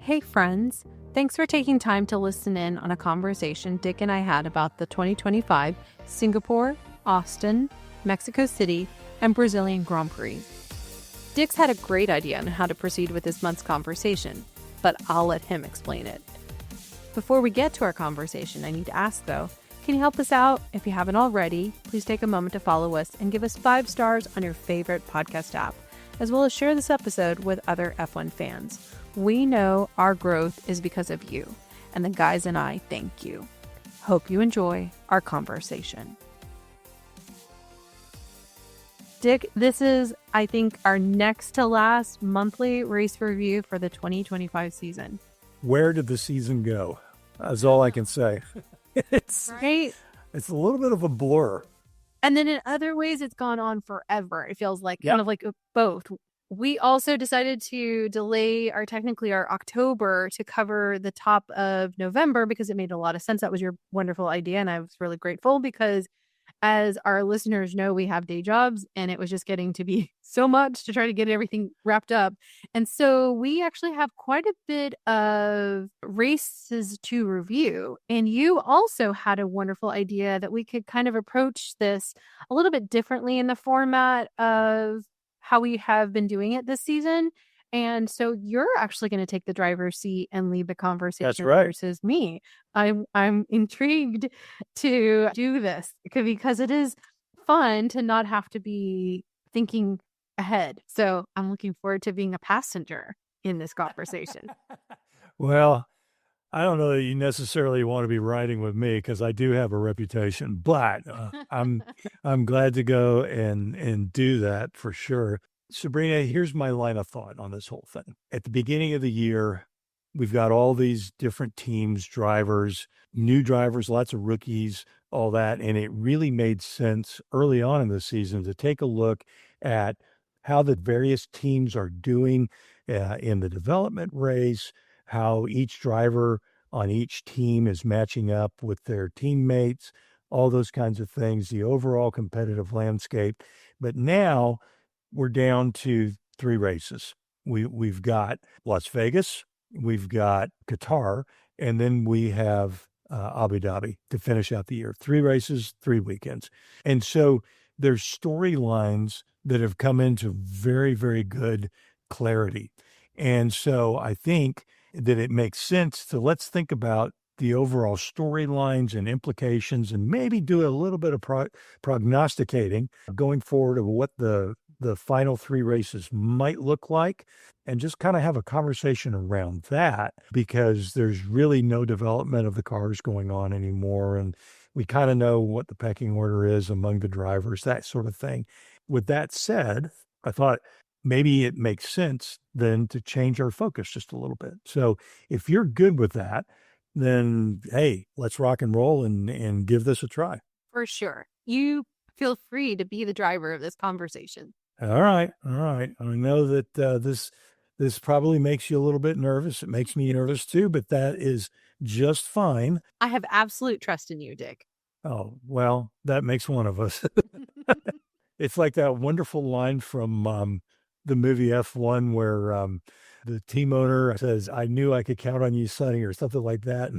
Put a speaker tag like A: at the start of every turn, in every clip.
A: Hey friends, thanks for taking time to listen in on a conversation Dick and I had about the 2025 Singapore, Austin, Mexico City, and Brazilian Grand Prix. Dick's had a great idea on how to proceed with this month's conversation, but I'll let him explain it. Before we get to our conversation, I need to ask though, can you help us out? If you haven't already, please take a moment to follow us and give us 5 stars on your favorite podcast app, as well as share this episode with other F1 fans. We know our growth is because of you, and the guys and I thank you. Hope you enjoy our conversation. Dick, this is, I think, our next to last monthly race review for the 2025 season.
B: Where did the season go? That's all I can say. It's
A: right.
B: It's a little bit of a blur.
A: And then in other ways, it's gone on forever. It feels like
B: Yep.
A: kind of like both. We also decided to delay our October to cover the top of November because it made a lot of sense. That was your wonderful idea. And I was really grateful because, as our listeners know, we have day jobs and it was just getting to be so much to try to get everything wrapped up. And so we actually have quite a bit of races to review. And you also had a wonderful idea that we could kind of approach this a little bit differently in the format of how we have been doing it this season. And so you're actually going to take the driver's seat and lead the conversation.
B: That's right.
A: Versus me. I'm intrigued to do this because it is fun to not have to be thinking ahead. So I'm looking forward to being a passenger in this conversation.
B: Well, I don't know that you necessarily want to be riding with me because I do have a reputation, but I'm glad to go and do that for sure. Sabrina, here's my line of thought on this whole thing. At the beginning of the year, we've got all these different teams, drivers, new drivers, lots of rookies, all that. And it really made sense early on in the season to take a look at how the various teams are doing in the development race, how each driver on each team is matching up with their teammates, all those kinds of things, the overall competitive landscape. But now we're down to 3 races. We've got Las Vegas, we've got Qatar, and then we have Abu Dhabi to finish out the year. 3 races, 3 weekends. And so there's storylines that have come into very, very good clarity. And so I think that it makes sense to let's think about the overall storylines and implications and maybe do a little bit of prognosticating going forward of what the final 3 races might look like, and just kind of have a conversation around that because there's really no development of the cars going on anymore. And we kind of know what the pecking order is among the drivers, that sort of thing. With that said, I thought maybe it makes sense then to change our focus just a little bit. So if you're good with that, then, hey, let's rock and roll and give this a try.
A: For sure. You feel free to be the driver of this conversation.
B: All right. I know that this probably makes you a little bit nervous. It makes me nervous too, but that is just fine.
A: I have absolute trust in you, Dick.
B: Oh, well, that makes one of us. It's like that wonderful line from the movie F1 where the team owner says, "I knew I could count on you, Sonny," or something like that.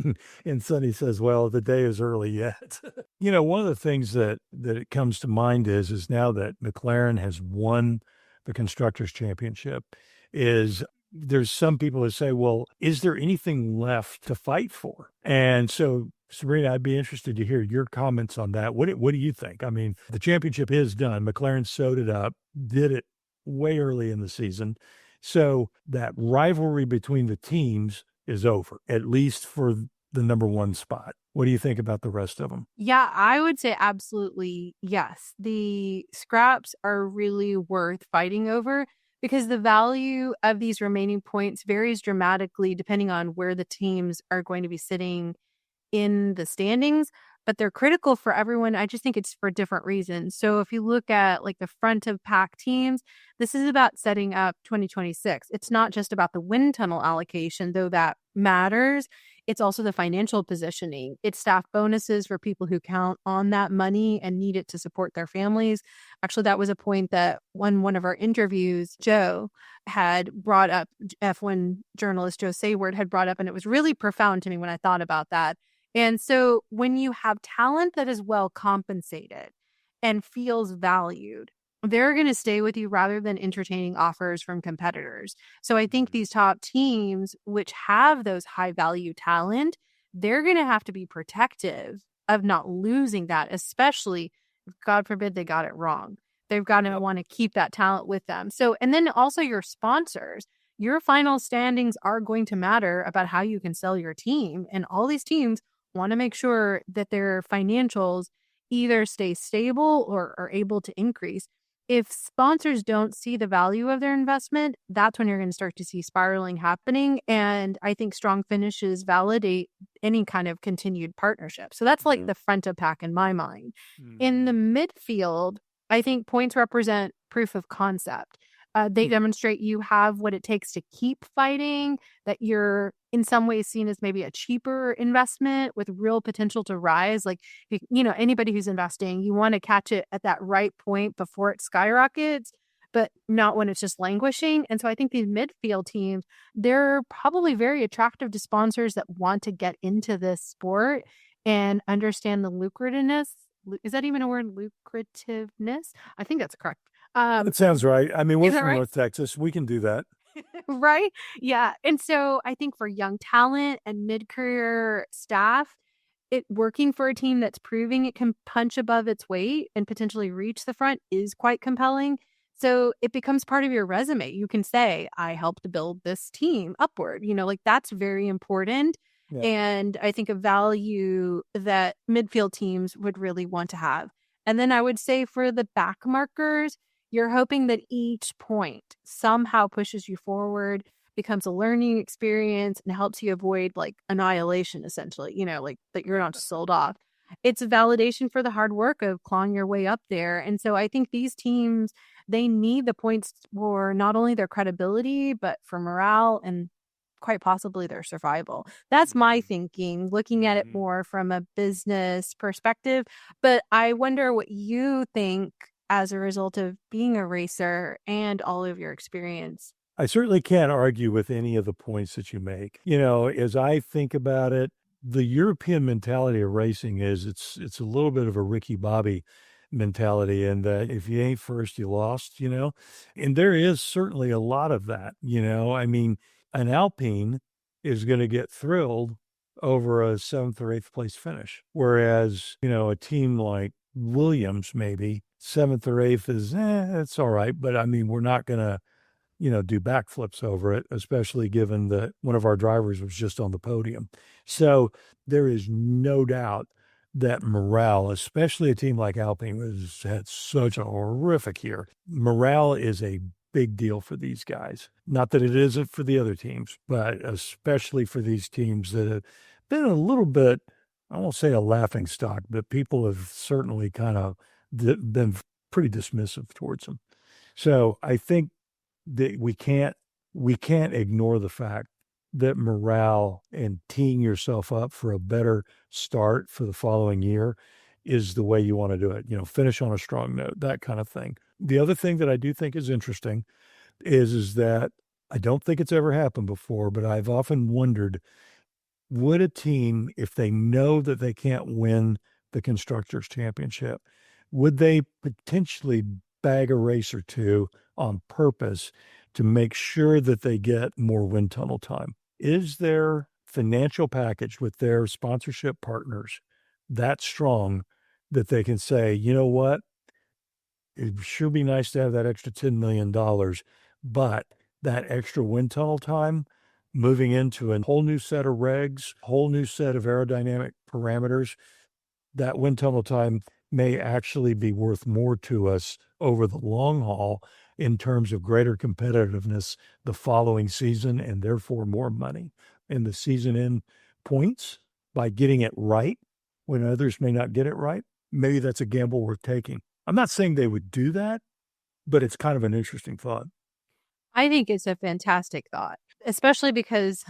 B: And Sonny says, "Well, the day is early yet." One of the things that it comes to mind is now that McLaren has won the Constructors' Championship, is there's some people who say, well, is there anything left to fight for? And so, Sabrina, I'd be interested to hear your comments on that. What do you think? I mean, the championship is done. McLaren sewed it up, did it way early in the season. So that rivalry between the teams is over, at least for the number 1 spot. What do you think about the rest of them?
A: Yeah, I would say absolutely yes. The scraps are really worth fighting over because the value of these remaining points varies dramatically depending on where the teams are going to be sitting in the standings, but they're critical for everyone. I just think it's for different reasons. So if you look at like the front of pack teams, this is about setting up 2026. It's not just about the wind tunnel allocation, though that matters. It's also the financial positioning. It's staff bonuses for people who count on that money and need it to support their families. Actually, that was a point that one of our interviews, Joe had brought up, F1 journalist Joe Sayward had brought up, and it was really profound to me when I thought about that. And so when you have talent that is well compensated and feels valued, they're going to stay with you rather than entertaining offers from competitors. So I think these top teams, which have those high value talent, they're going to have to be protective of not losing that, especially if, God forbid, they got it wrong. They've got to want to keep that talent with them. So, and then also your sponsors, your final standings are going to matter about how you can sell your team. And all these teams want to make sure that their financials either stay stable or are able to increase. If sponsors don't see the value of their investment, that's when you're going to start to see spiraling happening. And I think strong finishes validate any kind of continued partnership. So that's like the front of pack in my mind. In the midfield, I think points represent proof of concept. They demonstrate you have what it takes to keep fighting, that you're in some ways seen as maybe a cheaper investment with real potential to rise. Like, you know, anybody who's investing, you want to catch it at that right point before it skyrockets, but not when it's just languishing. And so I think these midfield teams, they're probably very attractive to sponsors that want to get into this sport and understand the lucrativeness. Is that even a word? Lucrativeness? I think that's correct.
B: It sounds right. I mean, we're from
A: right?
B: North Texas. We can do that.
A: Right? Yeah. And so I think for young talent and mid-career staff, it working for a team that's proving it can punch above its weight and potentially reach the front is quite compelling. So it becomes part of your resume. You can say, I helped build this team upward. You know, like that's very important.
B: Yeah.
A: And I think a value that midfield teams would really want to have. And then I would say for the back markers, you're hoping that each point somehow pushes you forward, becomes a learning experience, and helps you avoid like annihilation, essentially, you know, like that you're not just sold off. It's a validation for the hard work of clawing your way up there. And so I think these teams, they need the points for not only their credibility, but for morale and quite possibly their survival. That's my thinking, looking at it more from a business perspective. But I wonder what you think as a result of being a racer and all of your experience.
B: I certainly can't argue with any of the points that you make. You know, as I think about it, the European mentality of racing is it's a little bit of a Ricky Bobby mentality, and that if you ain't first, you lost, you know? And there is certainly a lot of that, you know? I mean, an Alpine is going to get thrilled over a 7th or 8th place finish, whereas, you know, a team like Williams, maybe 7th or 8th is, it's all right. But I mean, we're not going to, you know, do backflips over it, especially given that one of our drivers was just on the podium. So there is no doubt that morale, especially a team like Alpine, has had such a horrific year. Morale is a big deal for these guys. Not that it isn't for the other teams, but especially for these teams that have been a little bit, I won't say a laughing stock, but people have certainly kind of been pretty dismissive towards them. So I think that we can't ignore the fact that morale and teeing yourself up for a better start for the following year is the way you want to do it. You know, finish on a strong note, that kind of thing. The other thing that I do think is interesting is that I don't think it's ever happened before, but I've often wondered, would a team, if they know that they can't win the Constructors' Championship, would they potentially bag a race or two on purpose to make sure that they get more wind tunnel time? Is their financial package with their sponsorship partners that strong that they can say, you know what, it'd sure be nice to have that extra $10 million, but that extra wind tunnel time, moving into a whole new set of regs, whole new set of aerodynamic parameters, that wind tunnel time may actually be worth more to us over the long haul in terms of greater competitiveness the following season, and therefore more money in the season end points by getting it right when others may not get it right. Maybe that's a gamble worth taking. I'm not saying they would do that, but it's kind of an interesting thought.
A: I think it's a fantastic thought, especially because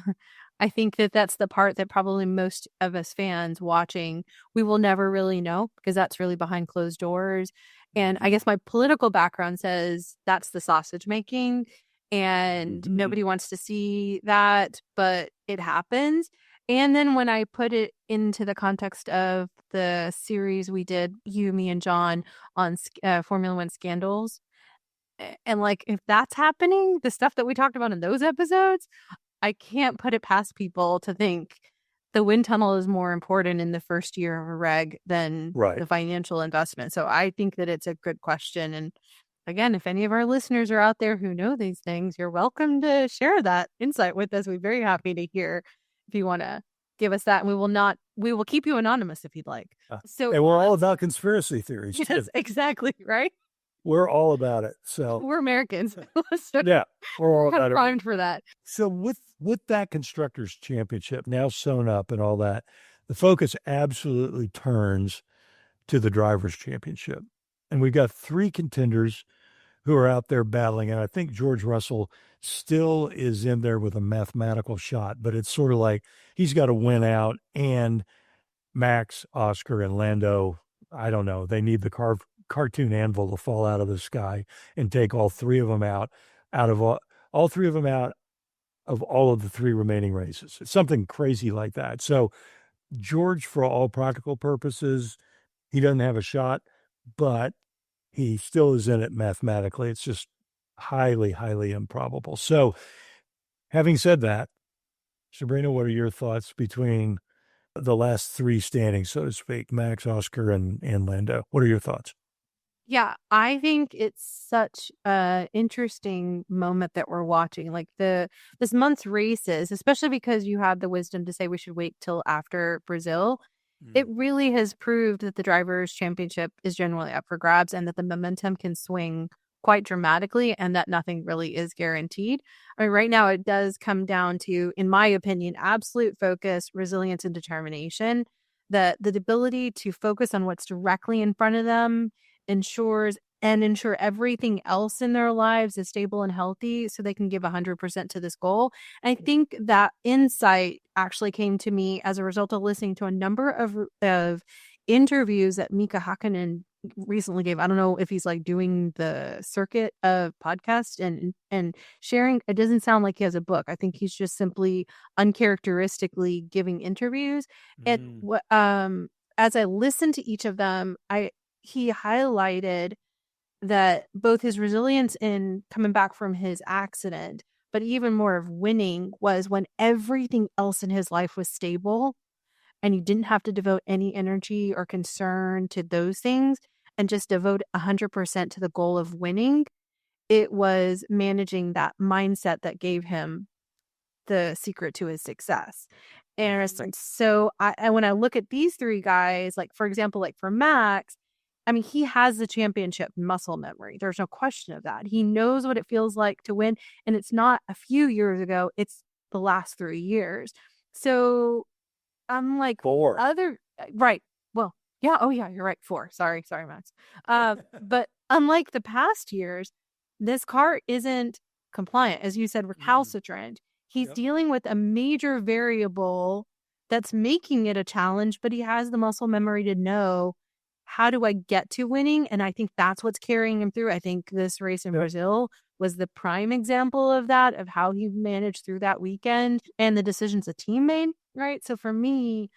A: I think that that's the part that probably most of us fans watching, we will never really know because that's really behind closed doors. And I guess my political background says that's the sausage making, and nobody wants to see that, but it happens. And then when I put it into the context of the series we did, you, me, and John, on Formula One scandals, and like if that's happening, the stuff that we talked about in those episodes, I can't put it past people to think the wind tunnel is more important in the first year of a reg than
B: Right.
A: the financial investment. So I think that it's a good question. And again, if any of our listeners are out there who know these things, you're welcome to share that insight with us. We're very happy to hear if you want to give us that. And we will keep you anonymous if you'd like.
B: So, and we're all about conspiracy theories.
A: Yes,
B: too.
A: exactly. Right.
B: We're all about it. So
A: we're Americans.
B: So yeah, we're all about it.
A: Primed for that.
B: So with that Constructors Championship now sewn up and all that, the focus absolutely turns to the Drivers' Championship. And we've got 3 contenders who are out there battling. And I think George Russell still is in there with a mathematical shot, but it's sort of like he's got to win out. And Max, Oscar, and Lando, I don't know, they need the cartoon anvil to fall out of the sky and take all 3 of them out of all 3 of them out of all of the 3 remaining races. It's something crazy like that. So George, for all practical purposes, he doesn't have a shot, but he still is in it mathematically. It's just highly, highly improbable. So having said that, Sabrina, what are your thoughts between the last 3 standings, so to speak, Max, Oscar, and Lando? What are your thoughts?
A: Yeah, I think it's such an interesting moment that we're watching. Like this month's races, especially because you had the wisdom to say we should wait till after Brazil. It really has proved that the Drivers' Championship is generally up for grabs and that the momentum can swing quite dramatically and that nothing really is guaranteed. I mean, right now it does come down to, in my opinion, absolute focus, resilience, and determination. The ability to focus on what's directly in front of them ensure everything else in their lives is stable and healthy so they can give 100% to this goal. And I think that insight actually came to me as a result of listening to a number of interviews that Mika Hakkinen recently gave. I don't know if he's like doing the circuit of podcasts and sharing. It doesn't sound like he has a book. I think he's just simply uncharacteristically giving interviews. And as I listened to each of them, he highlighted that both his resilience in coming back from his accident, but even more of winning, was when everything else in his life was stable and he didn't have to devote any energy or concern to those things and just devote 100% to the goal of winning. It was managing that mindset that gave him the secret to his success. And so when I look at these 3 guys, like, for example, like for Max, I mean, he has the championship muscle memory. There's no question of that. He knows what it feels like to win. And it's not a few years ago. It's the last 3 years. So I'm like
B: 4.
A: Right. Well, yeah. Oh, yeah. You're right. 4. Sorry, Max. But unlike the past years, this car isn't compliant. As you said, recalcitrant. He's dealing with a major variable that's making it a challenge, but he has the muscle memory to know, how do I get to winning? And I think that's what's carrying him through. I think this race in Brazil was the prime example of that, of how he managed through that weekend and the decisions the team made, right? So for me,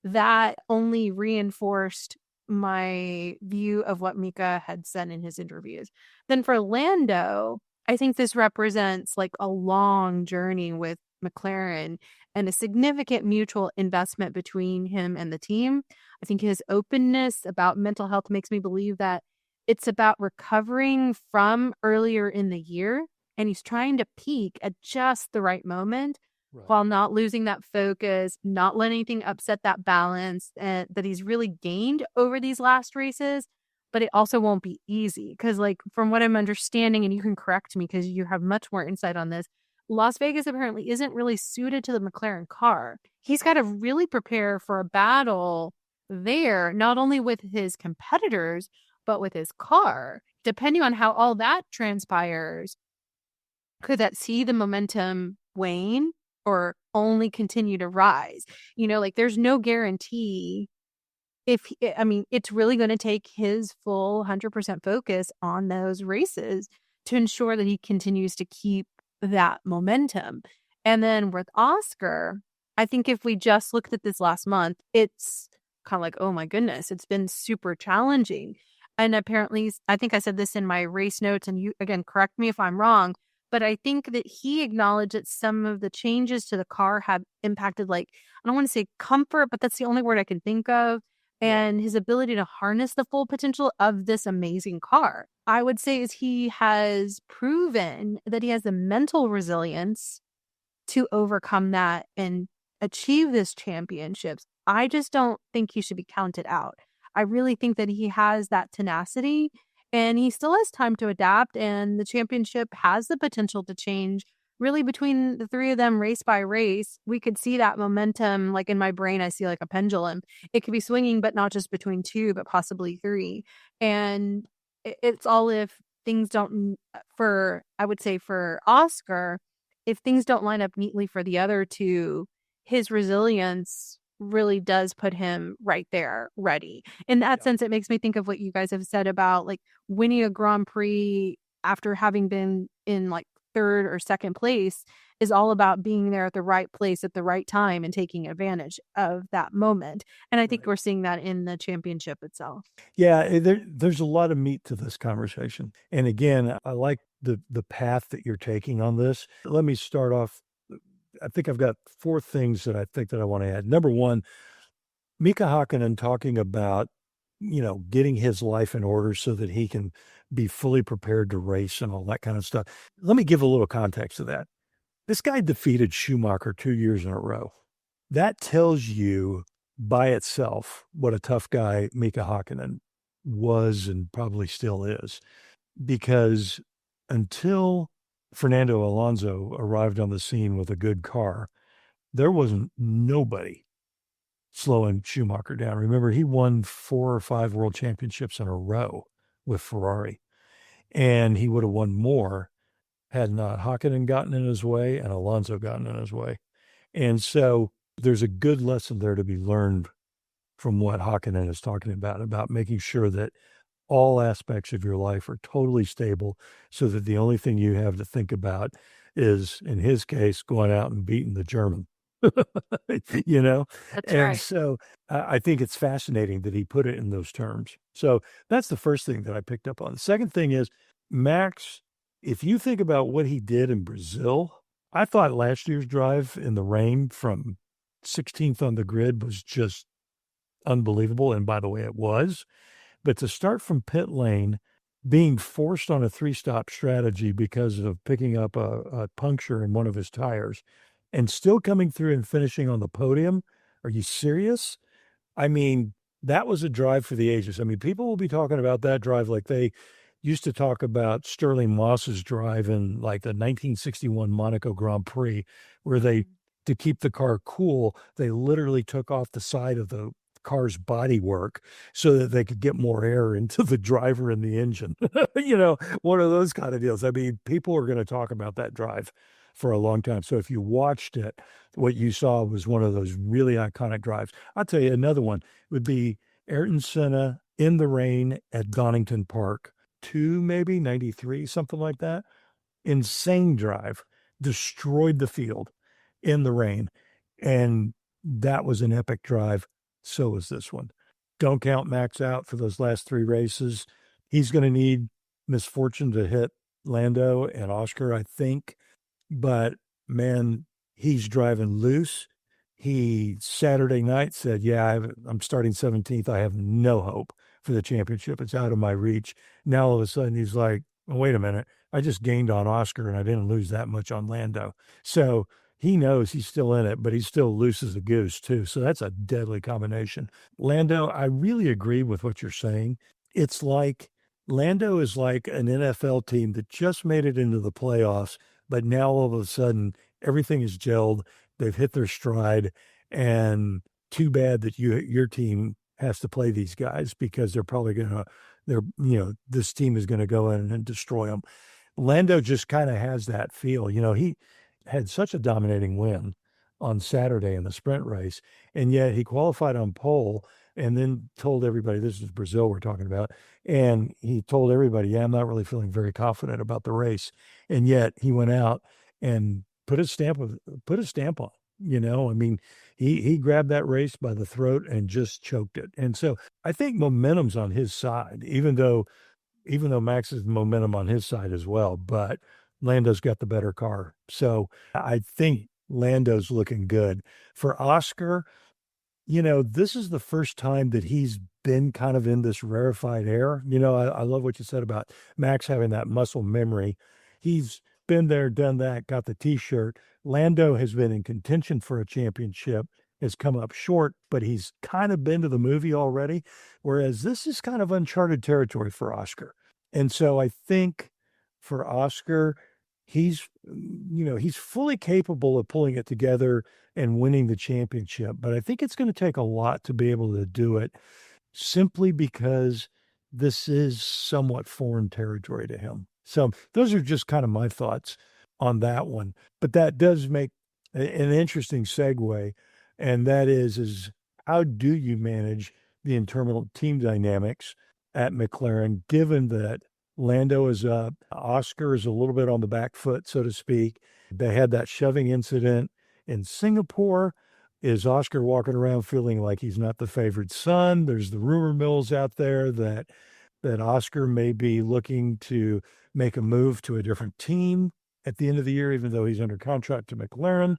A: that only reinforced my view of what Mika had said in his interviews. Then for Lando, I think this represents like a long journey with McLaren and a significant mutual investment between him and the team. I think his openness about mental health makes me believe that it's about recovering from earlier in the year, and he's trying to peak at just the right moment while not losing that focus, not letting anything upset that balance that he's really gained over these last races. But it also won't be easy because, like, from what I'm understanding, and you can correct me because you have much more insight on this, Las Vegas apparently isn't really suited to the McLaren car. He's got to really prepare for a battle there, not only with his competitors, but with his car. Depending on how all that transpires, could that see the momentum wane, or only continue to rise. Like there's no guarantee it's really going to take his full 100% focus on those races to ensure that he continues to keep that momentum. And then with Oscar, I think if we just looked at this last month, it's kind of like, oh my goodness, it's been super challenging. And apparently, I think I said this in my race notes, and you, again, correct me if I'm wrong, but I think that he acknowledged that some of the changes to the car have impacted, like, I don't want to say comfort, but that's the only word I can think of, and his ability to harness the full potential of this amazing car. I would say is he has proven that he has the mental resilience to overcome that and achieve this championships. I just don't think he should be counted out. I really think that he has that tenacity and he still has time to adapt, and the championship has the potential to change really between the three of them race by race. We could see that momentum, like in my brain, I see like a pendulum. It could be swinging, but not just between two, but possibly three. And it's all if things don't, I would say for Oscar, if things don't line up neatly for the other two, his resilience really does put him right there ready. In that sense, it makes me think of what you guys have said about like winning a Grand Prix after having been in like third or second place is all about being there at the right place at the right time and taking advantage of that moment. And I think we're seeing that in the championship itself.
B: Yeah, there's a lot of meat to this conversation. And again, I like the path that you're taking on this. Let me start off. I think I've got 4 things that I think that I want to add. Number 1, Mika Hakkinen talking about, getting his life in order so that he can be fully prepared to race and all that kind of stuff. Let me give a little context to that. This guy defeated Schumacher 2 years in a row. That tells you by itself what a tough guy Mika Hakkinen was and probably still is. Because until Fernando Alonso arrived on the scene with a good car, there wasn't nobody slowing Schumacher down. Remember, he won 4 or 5 world championships in a row with Ferrari, and he would have won more had not Hakkinen gotten in his way and Alonso gotten in his way. And so there's a good lesson there to be learned from what Hakkinen is talking about making sure that all aspects of your life are totally stable so that the only thing you have to think about is, in his case, going out and beating the German.
A: That's
B: and
A: right.
B: so I think it's fascinating that he put it in those terms. So that's the first thing that I picked up on. The second thing is Max, if you think about what he did in Brazil, I thought last year's drive in the rain from 16th on the grid was just unbelievable. And by the way, it was. But to start from pit lane, being forced on a 3-stop strategy because of picking up a puncture in one of his tires and still coming through and finishing on the podium. Are you serious? I mean, that was a drive for the ages. I mean, people will be talking about that drive like they used to talk about Sterling Moss's drive in like the 1961 Monaco Grand Prix, where they, to keep the car cool, they literally took off the side of the car's bodywork so that they could get more air into the driver and the engine. One of those kind of deals. I mean, people are going to talk about that drive for a long time. So if you watched it, what you saw was one of those really iconic drives. I'll tell you another one would be Ayrton Senna in the rain at Donington Park, 93, something like that. Insane drive, destroyed the field in the rain. And that was an epic drive. So is this one. Don't count Max out for those last 3 races. He's going to need misfortune to hit Lando and Oscar, I think. But, man, he's driving loose. He, Saturday night, said, I'm starting 17th. I have no hope for the championship. It's out of my reach. Now, all of a sudden, he's like, wait a minute. I just gained on Oscar, and I didn't lose that much on Lando. So he knows he's still in it, but he's still loose as a goose, too. So that's a deadly combination. Lando, I really agree with what you're saying. It's like Lando is like an NFL team that just made it into the playoffs, but now all of a sudden everything is gelled. They've hit their stride, and too bad that your team has to play these guys because they're probably going to, this team is going to go in and destroy them. Lando just kind of has that feel. had such a dominating win on Saturday in the sprint race, and yet he qualified on pole and then told everybody, this is Brazil we're talking about, and he told everybody, yeah, I'm not really feeling very confident about the race. And yet he went out and put a stamp on, I mean, he grabbed that race by the throat and just choked it. And so I think momentum's on his side, even though Max's momentum on his side as well, but Lando's got the better car. So I think Lando's looking good. For Oscar, this is the first time that he's been kind of in this rarefied air. I love what you said about Max having that muscle memory. He's been there, done that, got the T-shirt. Lando has been in contention for a championship, has come up short, but he's kind of been to the movie already, whereas this is kind of uncharted territory for Oscar. And so I think for Oscar, he's fully capable of pulling it together and winning the championship. But I think it's going to take a lot to be able to do it, simply because this is somewhat foreign territory to him. So those are just kind of my thoughts on that one. But that does make an interesting segue, and that is how do you manage the internal team dynamics at McLaren, given that Lando is up, Oscar is a little bit on the back foot, so to speak. They had that shoving incident in Singapore. Is Oscar walking around feeling like he's not the favored son? There's the rumor mills out there that Oscar may be looking to make a move to a different team at the end of the year, even though he's under contract to McLaren.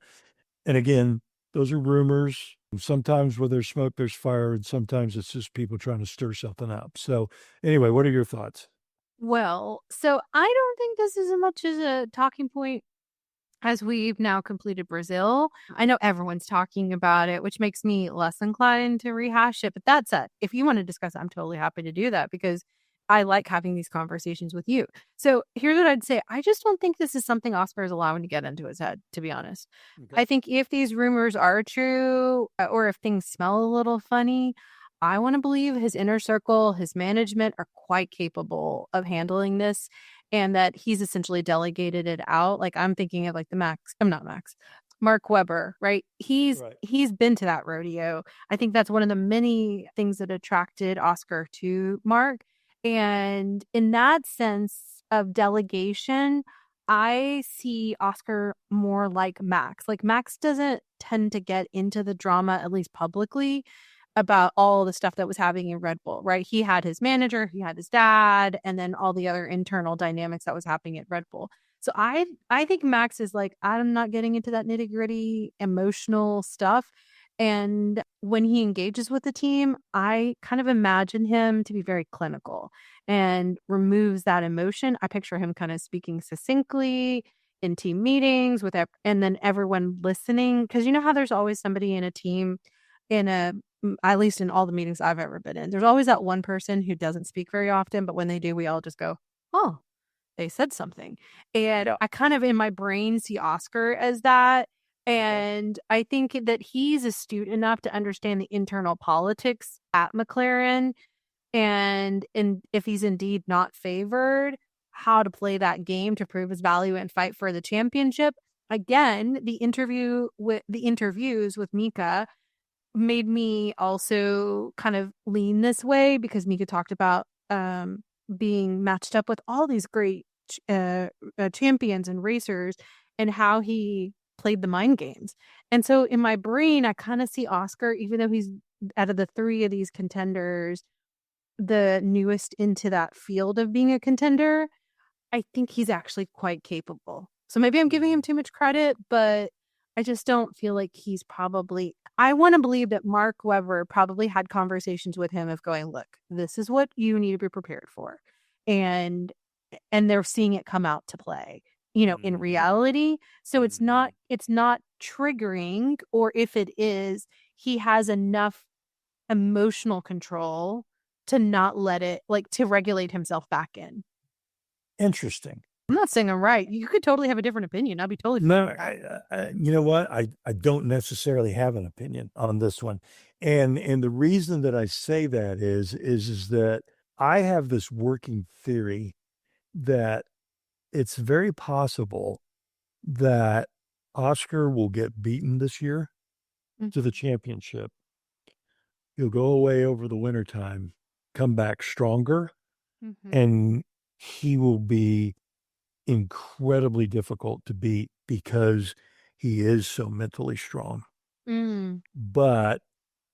B: And again, those are rumors. Sometimes where there's smoke, there's fire, and sometimes it's just people trying to stir something up. So anyway, what are your thoughts?
A: Well, so I don't think this is as much as a talking point as we've now completed Brazil. I know everyone's talking about it, which makes me less inclined to rehash it. But that said, if you want to discuss it, I'm totally happy to do that because I like having these conversations with you. So here's what I'd say. I just don't think this is something Oscar is allowing to get into his head, to be honest. Okay. I think if these rumors are true or if things smell a little funny, I want to believe his inner circle, his management are quite capable of handling this and that he's essentially delegated it out. Like I'm thinking of like Mark Webber, right? He's been to that rodeo. I think that's one of the many things that attracted Oscar to Mark. And in that sense of delegation, I see Oscar more like Max. Like Max doesn't tend to get into the drama, at least publicly, about all the stuff that was happening in Red Bull, right? He had his manager, he had his dad, and then all the other internal dynamics that was happening at Red Bull. So I think Max is like, I'm not getting into that nitty-gritty emotional stuff. And when he engages with the team, I kind of imagine him to be very clinical and removes that emotion. I picture him kind of speaking succinctly in team meetings and then everyone listening. Because you know how there's always somebody in a team at least in all the meetings I've ever been in, there's always that one person who doesn't speak very often, but when they do, we all just go, oh, they said something. And I kind of in my brain see Oscar as that. And I think that he's astute enough to understand the internal politics at McLaren. And if he's indeed not favored, how to play that game to prove his value and fight for the championship. Again, the interviews with Mika made me also kind of lean this way because Mika talked about being matched up with all these great champions and racers and how he played the mind games. And so in my brain, I kind of see Oscar, even though he's out of the three of these contenders, the newest into that field of being a contender, I think he's actually quite capable. So maybe I'm giving him too much credit, but I just don't feel like he's probably... I want to believe that Mark Webber probably had conversations with him of going, look, this is what you need to be prepared for. And they're seeing it come out to play, in reality. So it's not triggering, or if it is, he has enough emotional control to not let it, to regulate himself back in.
B: Interesting.
A: I'm not saying I'm right. You could totally have a different opinion. I'd be totally
B: no. You know what? I don't necessarily have an opinion on this one, and the reason that I say that is that I have this working theory that it's very possible that Oscar will get beaten this year to the
A: Mhm.
B: championship. He'll go away over the wintertime, come back stronger,
A: Mhm.
B: and he will be incredibly difficult to beat because he is so mentally strong.
A: Mm.
B: But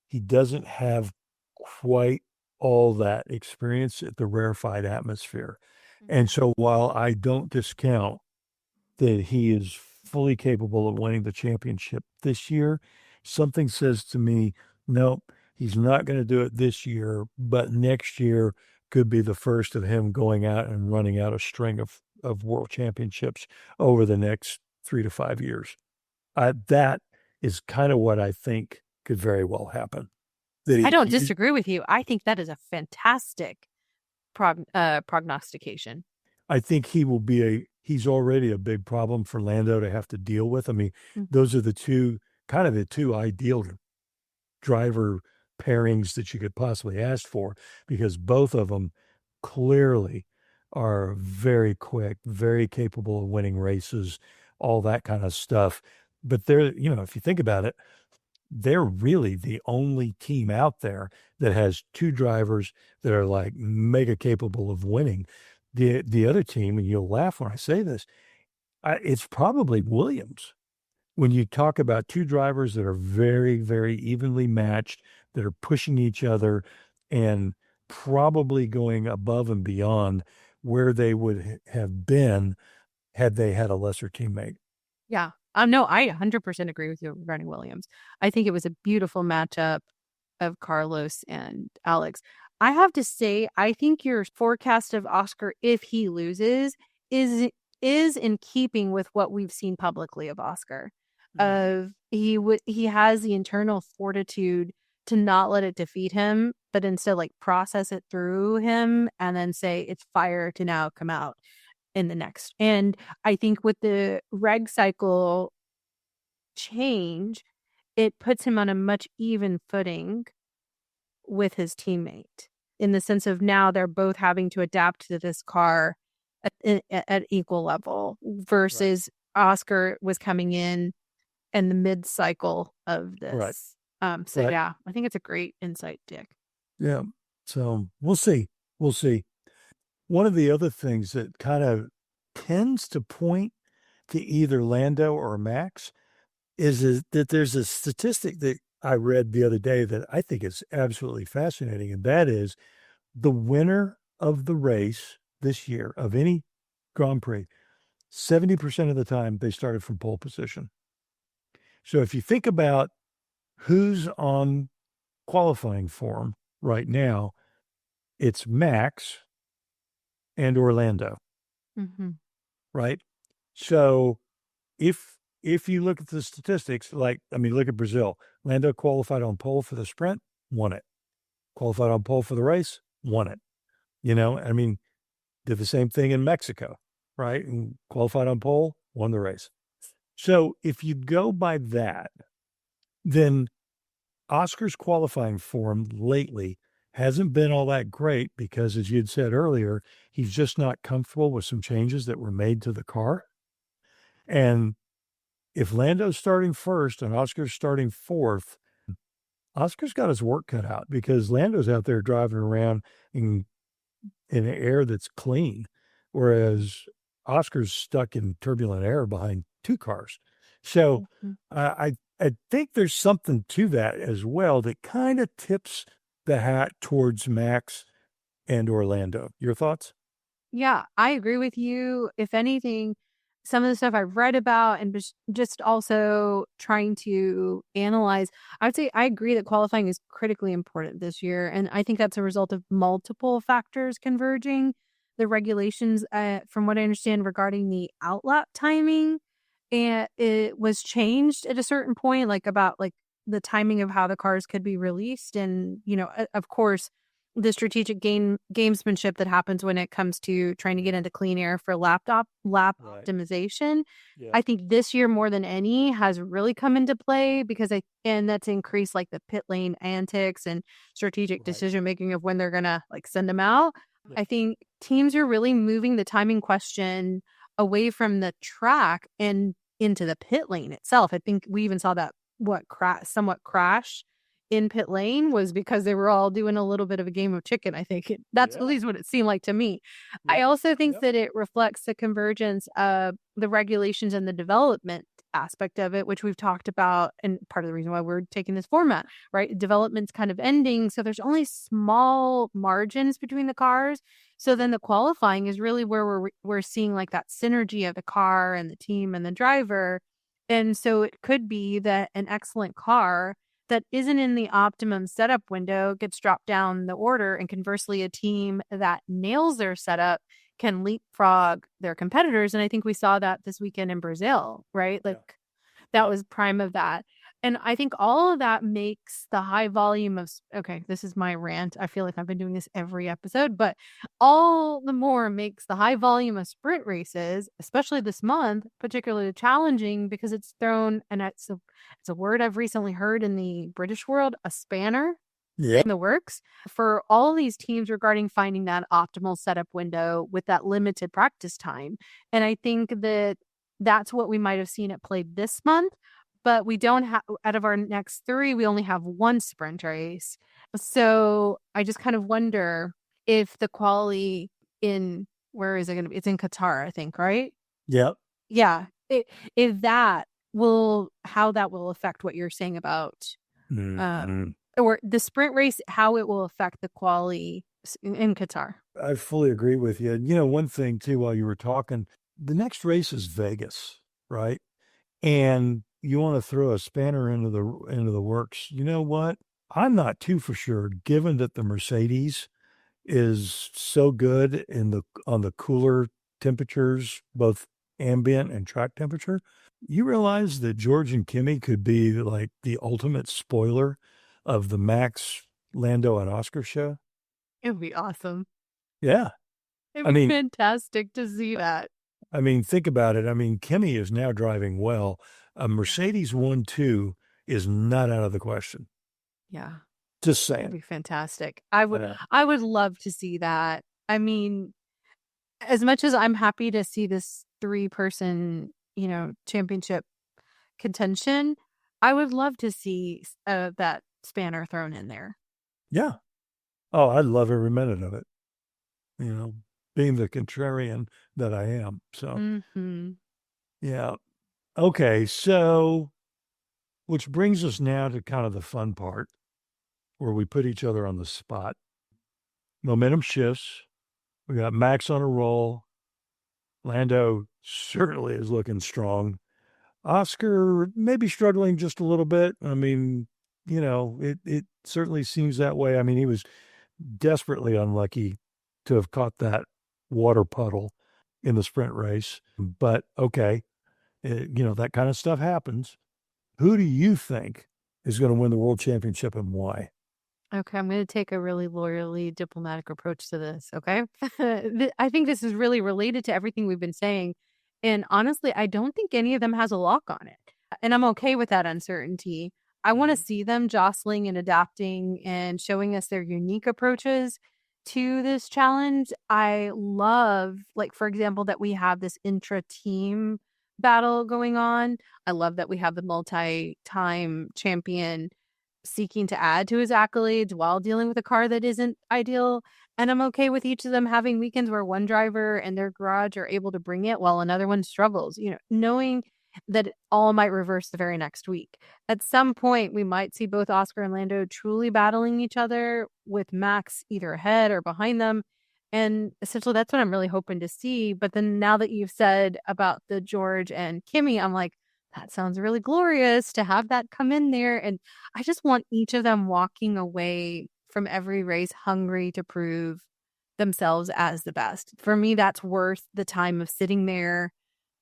B: he doesn't have quite all that experience at the rarefied atmosphere. And
A: Mhm.
B: so while I don't discount that he is fully capable of winning the championship this year, something says to me, nope, he's not going to do it this year, but next year could be the first of him going out and running out a string of world championships over the next 3 to 5 years. That is kind of what I think could very well happen. That
A: I don't
B: he
A: disagree with you. I think that is a fantastic prognostication.
B: I think he will be he's already a big problem for Lando to have to deal with. I mean,
A: Mhm.
B: those are the two ideal driver pairings that you could possibly ask for because both of them clearly are very quick, very capable of winning races, all that kind of stuff. But if you think about it, they're really the only team out there that has two drivers that are like mega capable of winning. The other team, and you'll laugh when I say this, it's probably Williams. When you talk about two drivers that are very, very evenly matched, that are pushing each other and probably going above and beyond where they would have been had they had a lesser teammate.
A: Yeah. No, I 100% agree with you regarding Williams. I think it was a beautiful matchup of Carlos and Alex. I have to say, I think your forecast of Oscar if he loses is in keeping with what we've seen publicly of Oscar. Of he has the internal fortitude to not let it defeat him, but instead like process it through him and then say it's fire to now come out in the next. And I think with the reg cycle change, it puts him on a much even footing with his teammate in the sense of now they're both having to adapt to this car at equal level
B: Right.
A: versus Oscar was coming in the mid cycle of
B: Right.
A: this. So
B: Right.
A: yeah, I think it's a great insight, Dick.
B: Yeah. So we'll see. We'll see. One of the other things that kind of tends to point to either Lando or Max is that there's a statistic that I read the other day that I think is absolutely fascinating, and that is the winner of the race this year of any Grand Prix, 70% of the time they started from pole position. So if you think about who's on qualifying form right now, it's Max and Orlando,
A: Mm-hmm.
B: right? So if you look at the statistics, look at Brazil. Lando qualified on pole for the sprint, won it. Qualified on pole for the race, won it. Did the same thing in Mexico, right? And qualified on pole, won the race. So if you go by that, then Oscar's qualifying form lately hasn't been all that great because, as you'd said earlier, he's just not comfortable with some changes that were made to the car. And if Lando's starting first and Oscar's starting fourth, Oscar's got his work cut out because Lando's out there driving around in air that's clean, whereas Oscar's stuck in turbulent air behind two cars. So
A: Mm-hmm.
B: I think there's something to that as well that kind of tips the hat towards Max and Orlando. Your thoughts?
A: Yeah, I agree with you. If anything, some of the stuff I've read about and just also trying to analyze, I would say I agree that qualifying is critically important this year. And I think that's a result of multiple factors converging. The regulations, from what I understand regarding the outlap timing, and it was changed at a certain point, like about like the timing of how the cars could be released. And, of course, the strategic gamesmanship that happens when it comes to trying to get into clean air for lap
B: Right.
A: optimization.
B: Yeah.
A: I think this year more than any has really come into play because and that's increased like the pit lane antics and strategic
B: Right.
A: decision making of when they're gonna like send them out.
B: Yeah.
A: I think teams are really moving the timing question away from the track and into the pit lane itself. I think we even saw that somewhat crash in pit lane was because they were all doing a little bit of a game of chicken. I think that's at least what it seemed like to me. I also think that it reflects the convergence of the regulations and the development aspect of it, which we've talked about, and part of the reason why we're taking this format, right? Development's kind of ending, so there's only small margins between the cars. So then the qualifying is really where we're seeing like that synergy of the car and the team and the driver. And so it could be that an excellent car that isn't in the optimum setup window gets dropped down the order, and conversely, a team that nails their setup can leapfrog their competitors. And I think we saw that this weekend in Brazil, right? Like that was prime of that. And I think all of that makes the high volume of, okay, this is my rant. I feel like I've been doing this every episode, but all the more makes the high volume of sprint races, especially this month, particularly challenging because it's thrown, and it's a word I've recently heard in the British world, a spanner in the works for all these teams regarding finding that optimal setup window with that limited practice time. And I think that that's what we might have seen at play this month. But we don't have, out of our next 3, we only have 1 sprint race. So I just kind of wonder if the quali where is it going to be? It's in Qatar, I think, right?
B: Yep.
A: Yeah. If how that will affect what you're saying about, or the sprint race, how it will affect the quali in Qatar.
B: I fully agree with you. One thing too, while you were talking, the next race is Vegas, right? And you want to throw a spanner into the works. You know what? I'm not too for sure, given that the Mercedes is so good on the cooler temperatures, both ambient and track temperature. You realize that George and Kimi could be like the ultimate spoiler of the Max, Lando, and Oscar show.
A: It would be awesome.
B: Yeah.
A: It'd be fantastic to see that.
B: I mean, think about it. I mean, Kimi is now driving well. A Mercedes 1-2 is not out of the question.
A: Yeah.
B: Just saying.
A: It'd be fantastic. I would love to see that. I mean, as much as I'm happy to see this 3-person, championship contention, I would love to see that spanner thrown in there.
B: Yeah. Oh, I'd love every minute of it. Being the contrarian that I am. So, yeah. Okay. So, which brings us now to kind of the fun part where we put each other on the spot. Momentum shifts. We got Max on a roll. Lando certainly is looking strong. Oscar maybe struggling just a little bit. I mean, it certainly seems that way. I mean, he was desperately unlucky to have caught that water puddle in the sprint race. But okay, that kind of stuff happens. Who do you think is going to win the world championship and why?
A: Okay, I'm going to take a really lawyerly diplomatic approach to this, okay? I think this is really related to everything we've been saying. And honestly, I don't think any of them has a lock on it. And I'm okay with that uncertainty. I want to see them jostling and adapting and showing us their unique approaches to this challenge. I love, like, for example, that we have this intra-team battle going on. I love that we have the multi-time champion seeking to add to his accolades while dealing with a car that isn't ideal. And I'm okay with each of them having weekends where one driver and their garage are able to bring it while another one struggles, knowing that it all might reverse the very next week. At some point, we might see both Oscar and Lando truly battling each other with Max either ahead or behind them. And essentially, that's what I'm really hoping to see. But then now that you've said about the George and Kimi, I'm like, that sounds really glorious to have that come in there. And I just want each of them walking away from every race hungry to prove themselves as the best. For me, that's worth the time of sitting there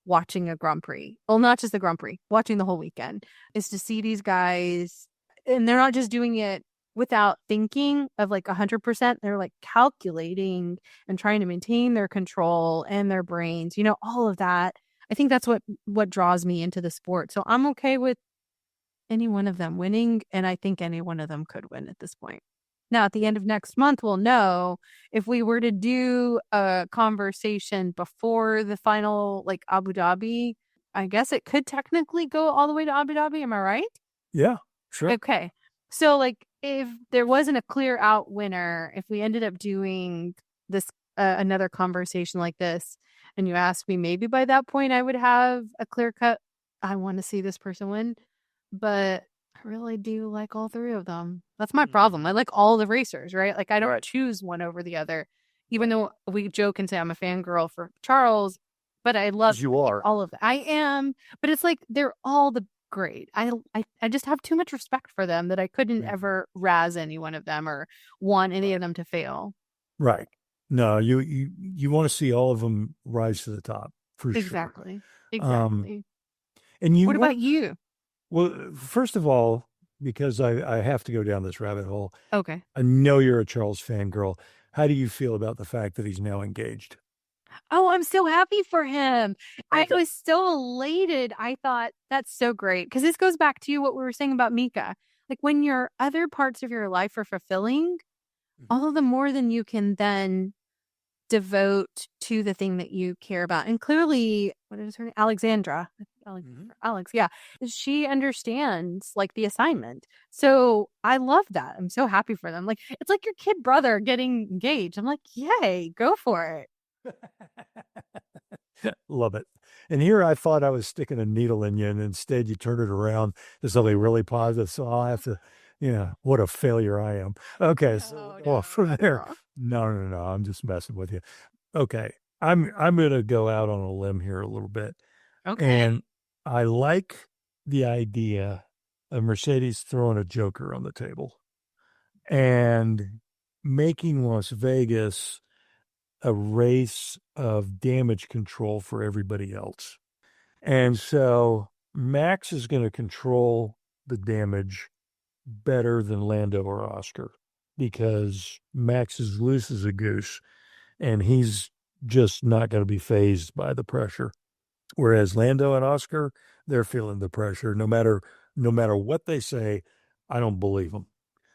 A: watching a Grand Prix. Well, not just the Grand Prix, watching the whole weekend, is to see these guys. And they're not just doing it without thinking of like 100%. They're like calculating and trying to maintain their control and their brains, all of that. I think that's what draws me into the sport. So I'm okay with any one of them winning, and I think any one of them could win at this point. Now, at the end of next month, we'll know if we were to do a conversation before the final, like Abu Dhabi. I guess it could technically go all the way to Abu Dhabi. Am I right?
B: Yeah, sure.
A: Okay. So, like, if there wasn't a clear out winner, if we ended up doing this, another conversation like this, and you asked me, maybe by that point I would have a clear cut, I want to see this person win. But I really do like all three of them. That's my problem. I like all the racers, right? Like, I don't choose one over the other, even though we joke and say I'm a fangirl for Charles, but I love
B: You are.
A: all of them. I am, but it's like they're all the great. I just have too much respect for them that I couldn't ever razz any one of them or want any of them to fail.
B: Right. No, you want to see all of them rise to the top for sure.
A: Exactly. Exactly.
B: And
A: What about you?
B: Well, first of all, because I have to go down this rabbit hole,
A: Okay.
B: I know you're a Charles fangirl. How do you feel about the fact that he's now engaged?
A: Oh, I'm so happy for him. I was so elated. I thought that's so great because this goes back to what we were saying about Mika. Like when your other parts of your life are fulfilling, all the more than you can then devote to the thing that you care about. And clearly, what is her name? Alexandra. Alex, yeah. She understands like the assignment. So I love that. I'm so happy for them. Like it's like your kid brother getting engaged. I'm like, yay, go for it.
B: Love it. And here I thought I was sticking a needle in you, and instead you turned it around to something really positive. So I'll have to, what a failure I am. Okay, so from there, no, I'm just messing with you. Okay, I'm gonna go out on a limb here a little bit.
A: Okay.
B: And I like the idea of Mercedes throwing a joker on the table and making Las Vegas a race of damage control for everybody else. And so Max is going to control the damage better than Lando or Oscar because Max is loose as a goose and he's just not going to be fazed by the pressure. Whereas Lando and Oscar, they're feeling the pressure no matter what they say. I don't believe them.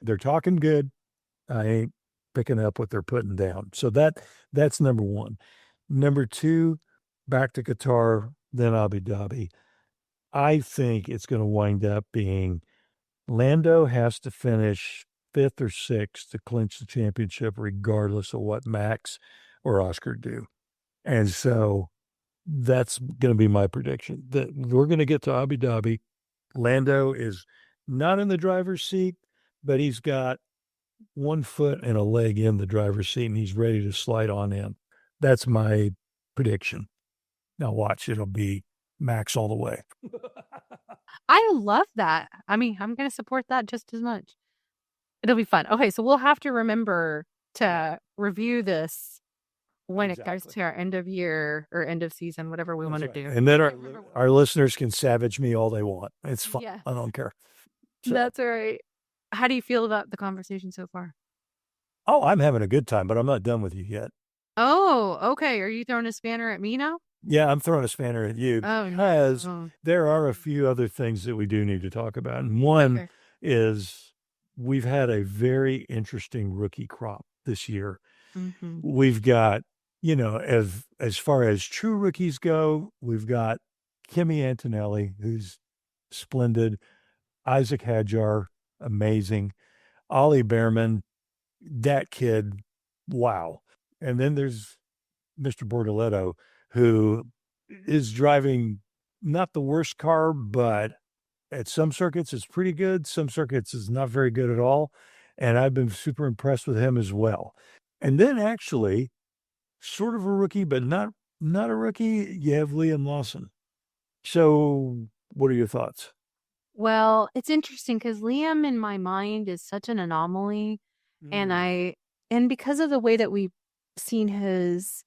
B: They're talking good. I ain't picking up what they're putting down. So that's number one. Number two, back to Qatar, then Abu Dhabi. I think it's going to wind up being Lando has to finish fifth or sixth to clinch the championship, regardless of what Max or Oscar do. And so that's going to be my prediction that we're going to get to Abu Dhabi. Lando is not in the driver's seat, but he's got 1 foot and a leg in the driver's seat and he's ready to slide on in. That's my prediction. Now watch, it'll be Max all the way.
A: I love that. I mean, I'm going to support that just as much. It'll be fun. Okay, so we'll have to remember to review this when it comes to our end of year or end of season, whatever we want to do.
B: And then our listeners can savage me all they want. It's fun. Yeah. I don't care.
A: So. That's all right. How do you feel about the conversation so far?
B: Oh, I'm having a good time, but I'm not done with you yet.
A: Oh, okay. Are you throwing a spanner at me now?
B: Yeah, I'm throwing a spanner at you because there are a few other things that we do need to talk about. And one is we've had a very interesting rookie crop this year. Mm-hmm. We've got, as far as true rookies go, we've got Kimi Antonelli, who's splendid. Isack Hadjar, amazing. Ollie Bearman, that kid, wow. And then there's Mr. Bortoleto, who is driving not the worst car, but at some circuits it's pretty good. Some circuits is not very good at all. And I've been super impressed with him as well. And then actually, sort of a rookie, but not a rookie, you have Liam Lawson. So what are your thoughts?
A: Well, it's interesting because Liam in my mind is such an anomaly. And because of the way that we've seen his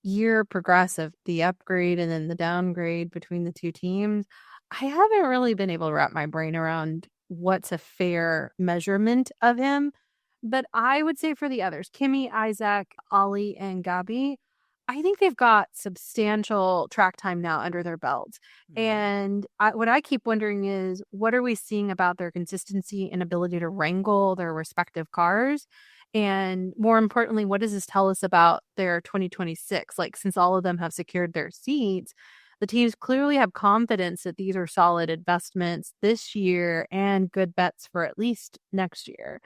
A: year progress of the upgrade and then the downgrade between the two teams, I haven't really been able to wrap my brain around what's a fair measurement of him. But I would say for the others, Kimi, Isack, Ollie, and Gabi, I think they've got substantial track time now under their belts. Mm-hmm. And what I keep wondering is, what are we seeing about their consistency and ability to wrangle their respective cars? And more importantly, what does this tell us about their 2026? Like, since all of them have secured their seats, The teams clearly have confidence that these are solid investments this year and good bets for at least next year.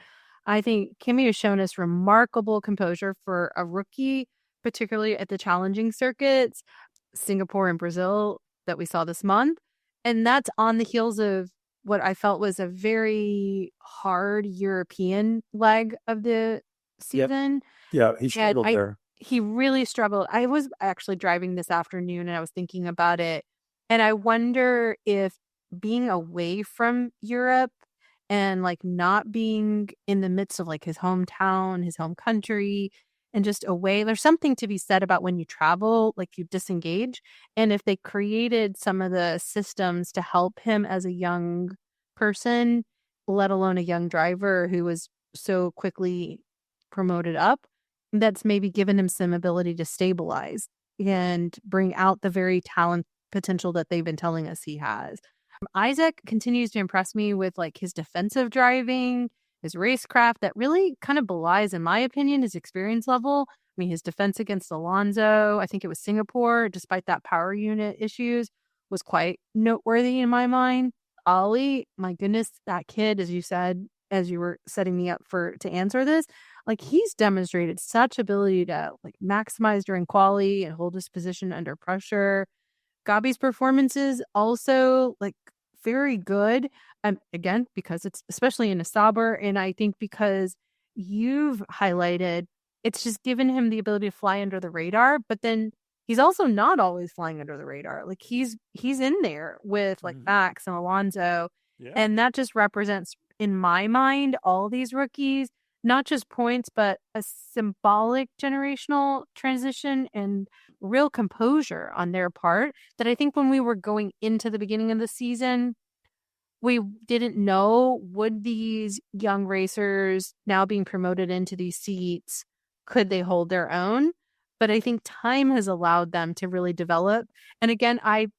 A: I think Kimi has shown us remarkable composure for a rookie, particularly at the challenging circuits, Singapore and Brazil that we saw this month. And that's on the heels of what I felt was a very hard European leg of the
B: Yep.
A: season.
B: Yeah, he struggled there.
A: He really struggled. I was actually driving this afternoon and I was thinking about it. And I wonder if being away from Europe and like not being in the midst of like his hometown, his home country, and just away, there's something to be said about when you travel, like you disengage. And if they created some of the systems to help him as a young person, let alone a young driver who was so quickly promoted up, that's maybe given him some ability to stabilize and bring out the very talent potential that they've been telling us he has. Isack continues to impress me with like his defensive driving, his racecraft that really kind of belies, in my opinion, his experience level. I mean, his defense against Alonso, I think it was Singapore, despite that power unit issues, was quite noteworthy in my mind. Ollie, my goodness, that kid, as you said, as you were setting me up to answer this, like he's demonstrated such ability to like maximize during quali and hold his position under pressure. Gabi's performances also like very good. Again, because it's especially in a Sauber, and I think because you've highlighted, it's just given him the ability to fly under the radar. But then he's also not always flying under the radar. Like he's in there with like Max and Alonso, and that just represents, in my mind, all these rookies, not just points, but a symbolic generational transition and real composure on their part that I think when we were going into the beginning of the season, we didn't know, would these young racers now being promoted into these seats, could they hold their own? But I think time has allowed them to really develop. And again,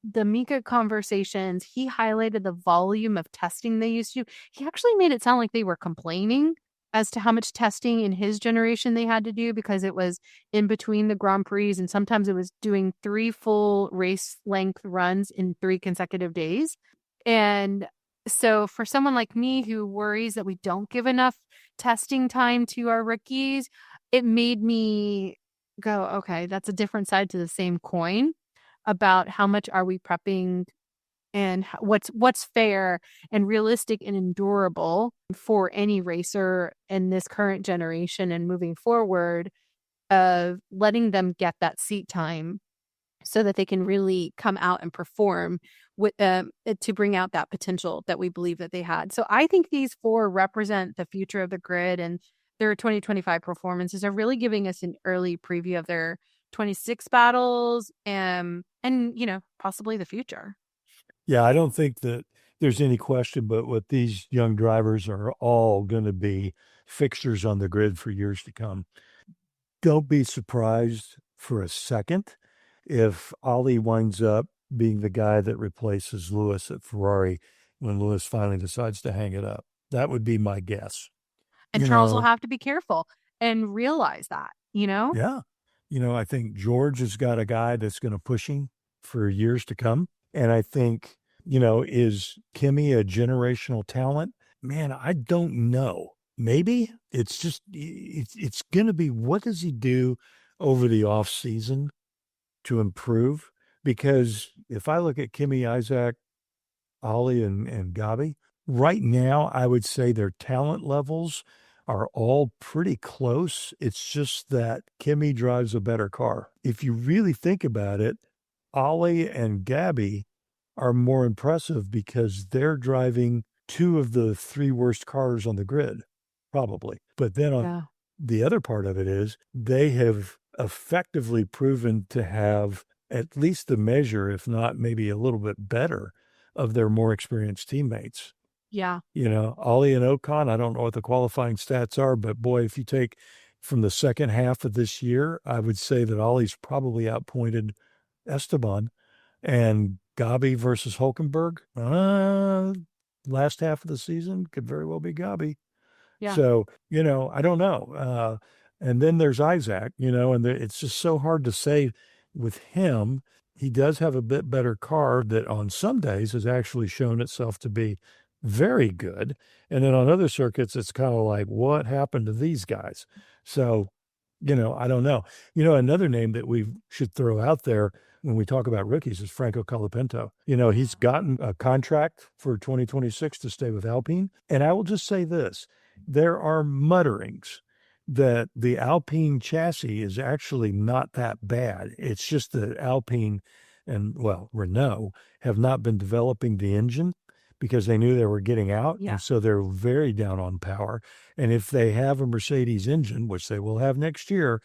A: the Mika conversations, he highlighted the volume of testing they used to do. He actually made it sound like they were complaining as to how much testing in his generation they had to do because it was in between the Grand Prix, and sometimes it was doing 3 full race length runs in 3 consecutive days. And so for someone like me who worries that we don't give enough testing time to our rookies, it made me go, okay, that's a different side to the same coin about how much are we prepping and what's fair and realistic and endurable for any racer in this current generation and moving forward, of letting them get that seat time so that they can really come out and perform with to bring out that potential that we believe that they had. So I think these 4 represent the future of the grid, and their 2025 performances are really giving us an early preview of their 26 battles and possibly the future.
B: Yeah, I don't think that there's any question but what these young drivers are all going to be fixtures on the grid for years to come. Don't be surprised for a second if Ollie winds up being the guy that replaces Lewis at Ferrari when Lewis finally decides to hang it up. That would be my guess.
A: And Charles will have to be careful and realize that,
B: Yeah. I think George has got a guy that's going to push him for years to come. And I think, is Kimi a generational talent? Man, I don't know. Maybe it's just, it's going to be, what does he do over the off season to improve? Because if I look at Kimi, Isack, Ollie, and Gabi, right now, I would say their talent levels are all pretty close. It's just that Kimi drives a better car. If you really think about it, Ollie and Gabi are more impressive because they're driving 2 of the 3 worst cars on the grid, probably. But then on the other part of it is they have effectively proven to have at least the measure, if not maybe a little bit better, of their more experienced teammates.
A: Yeah.
B: Ollie and Ocon, I don't know what the qualifying stats are, but boy, if you take from the second half of this year, I would say that Ollie's probably outpointed Esteban. And Gabi versus Hulkenberg, last half of the season could very well be Gabi.
A: Yeah.
B: So, I don't know. And then there's Isack, and it's just so hard to say with him he does have a bit better car that on some days has actually shown itself to be very good. And then on other circuits, it's kind of like, what happened to these guys? So, I don't know. Another name that we should throw out there when we talk about rookies is Franco Colapinto. He's gotten a contract for 2026 to stay with Alpine. And I will just say this, there are mutterings that the Alpine chassis is actually not that bad. It's just that Alpine and, well, Renault have not been developing the engine because they knew they were getting out.
A: Yeah.
B: And so they're very down on power. And if they have a Mercedes engine, which they will have next year,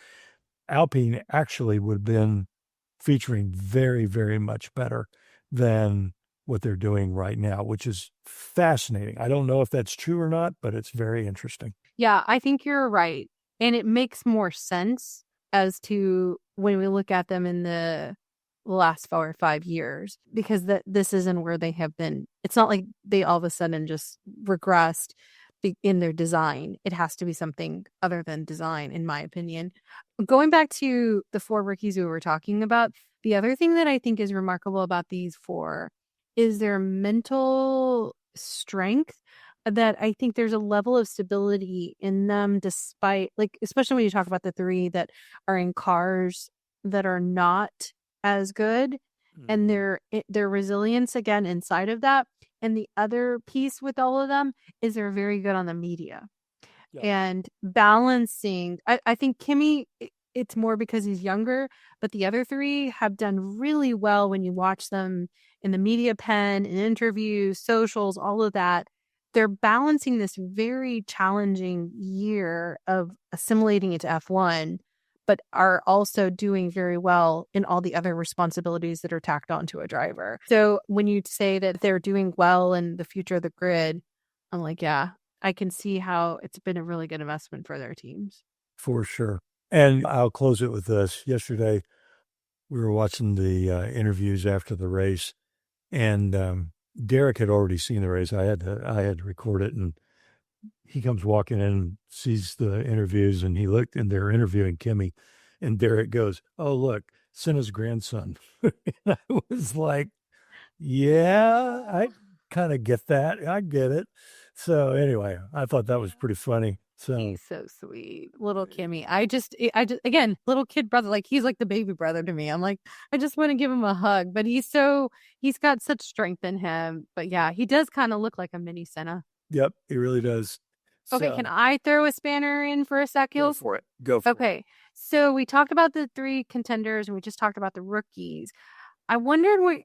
B: Alpine actually would have been featuring very, very much better than what they're doing right now, which is fascinating. I don't know if that's true or not, but it's very interesting.
A: Yeah, I think you're right. And it makes more sense as to when we look at them in the last 4 or 5 years, because this isn't where they have been. It's not like they all of a sudden just regressed in their design. It has to be something other than design, in my opinion. Going back to the 4 rookies we were talking about, the other thing that I think is remarkable about these 4 is their mental strength, that I think there's a level of stability in them despite, like, especially when you talk about the 3 that are in cars that are not as good, and their resilience again inside of that. And the other piece with all of them is they're very good on the media.
B: Yeah.
A: And balancing. I think Kimi, it's more because he's younger, but the other 3 have done really well when you watch them in the media pen, in interviews, socials, all of that. They're balancing this very challenging year of assimilating into F1, but are also doing very well in all the other responsibilities that are tacked onto a driver. So when you say that they're doing well in the future of the grid, I'm like, yeah, I can see how it's been a really good investment for their teams.
B: For sure. And I'll close it with this. Yesterday, we were watching the interviews after the race, and Derek had already seen the race. I had to record it, and he comes walking in, sees the interviews, and he looked, and they're interviewing Kimi, and Derek goes, "Oh, look, Senna's grandson." And I was like, "Yeah, I kind of get that. I get it." So anyway, I thought that was pretty funny. So
A: He's so sweet. Little Kimi. I just, again, little kid brother, like he's like the baby brother to me. I'm like, I just want to give him a hug, but he's got such strength in him. But yeah, he does kind of look like a mini Senna.
B: yep, he really does.
A: Okay,
B: So,
A: can I throw a spanner in for a sec,
B: go
A: Hills?
B: for it. Go for it.
A: Okay, so we talked about the 3 contenders and we just talked about the rookies. I wondered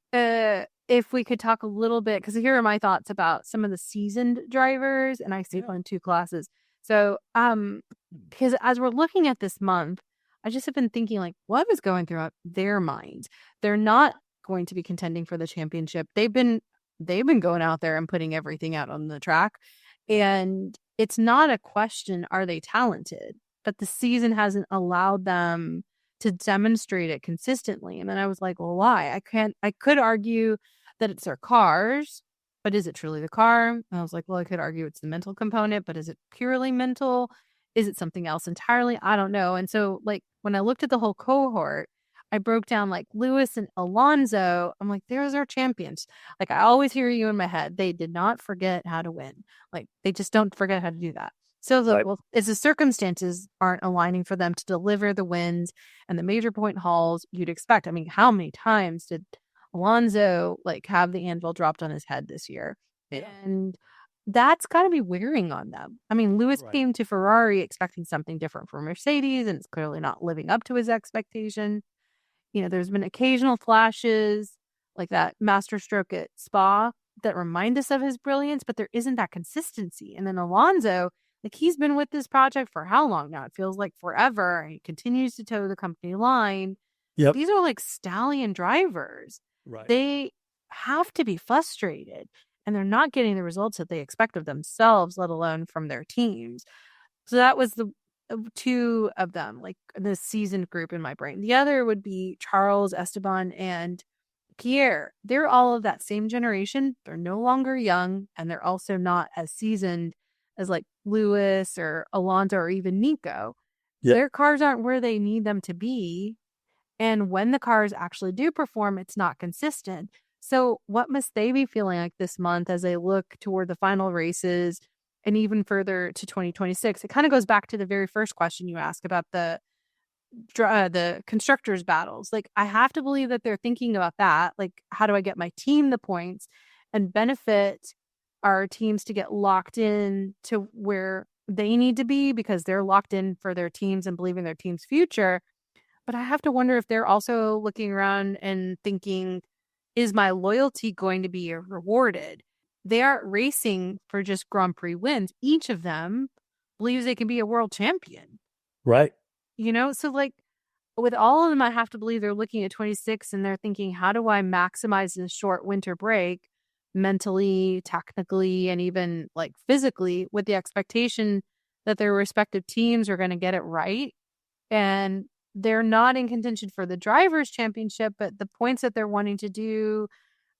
A: if we could talk a little bit, because here are my thoughts about some of the seasoned drivers, and I see them in 2 classes. So, because as we're looking at this month, I just have been thinking, like, what was going through their minds? They're not going to be contending for the championship. They've been going out there and putting everything out on the track, and it's not a question, are they talented? But the season hasn't allowed them to demonstrate it consistently. And then I was like, well, why? I could argue that it's their cars, but is it truly the car? And I was like, well, I could argue it's the mental component, but is it purely mental? Is it something else entirely? I don't know. And so, like, when I looked at the whole cohort, I broke down like Lewis and Alonso. I'm like, there's our champions. Like, I always hear you in my head. They did not forget how to win. Like, they just don't forget how to do that. So, well, as the circumstances aren't aligning for them to deliver the wins and the major point hauls you'd expect. I mean, how many times did Alonso like have the anvil dropped on his head this year?
B: Yeah.
A: And that's got to be wearing on them. I mean, Lewis came to Ferrari expecting something different from Mercedes, and it's clearly not living up to his expectation. There's been occasional flashes like that master stroke at Spa that remind us of his brilliance, but there isn't that consistency. And then Alonso, like, he's been with this project for how long now? It feels like forever. He continues to toe the company line.
B: Yep.
A: These are like stallion drivers.
B: Right.
A: They have to be frustrated, and they're not getting the results that they expect of themselves, let alone from their teams. So that was the 2 of them, like the seasoned group in my brain. The other would be Charles, Esteban, and Pierre. They're all of that same generation. They're no longer young, and they're also not as seasoned as like Lewis or Alonso or even Nico.
B: Yep.
A: Their cars aren't where they need them to be, And when the cars actually do perform, it's not consistent. So, what must they be feeling like this month as they look toward the final races and even further to 2026? It kind of goes back to the very first question you asked about the constructors battles. Like, I have to believe that they're thinking about that. Like, how do I get my team the points and benefit our teams to get locked in to where they need to be because they're locked in for their teams and believe in their team's future. But I have to wonder if they're also looking around and thinking, is my loyalty going to be rewarded? They aren't racing for just Grand Prix wins. Each of them believes they can be a world champion.
B: Right.
A: So like with all of them, I have to believe they're looking at 26 and they're thinking, how do I maximize this short winter break mentally, technically, and even like physically with the expectation that their respective teams are going to get it right. And they're not in contention for the drivers' championship, but the points that they're wanting to do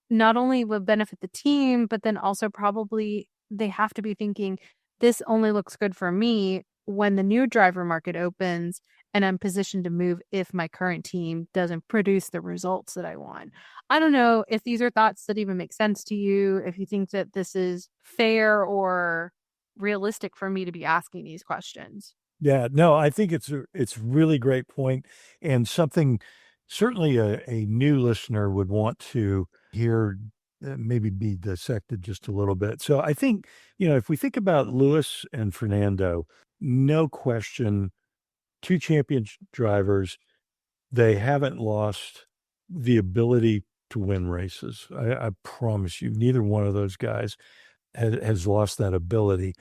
A: not only will benefit the team, but then also probably they have to be thinking, this only looks good for me when the new driver market opens and I'm positioned to move if my current team doesn't produce the results that I want. I don't know if these are thoughts that even make sense to you, if you think that this is fair or realistic for me to be asking these questions.
B: Yeah, no, I think it's really great point, and something certainly a new listener would want to hear, maybe be dissected just a little bit. So I think, if we think about Lewis and Fernando, no question, two champion drivers, they haven't lost the ability to win races. I promise you, neither one of those guys has lost that ability.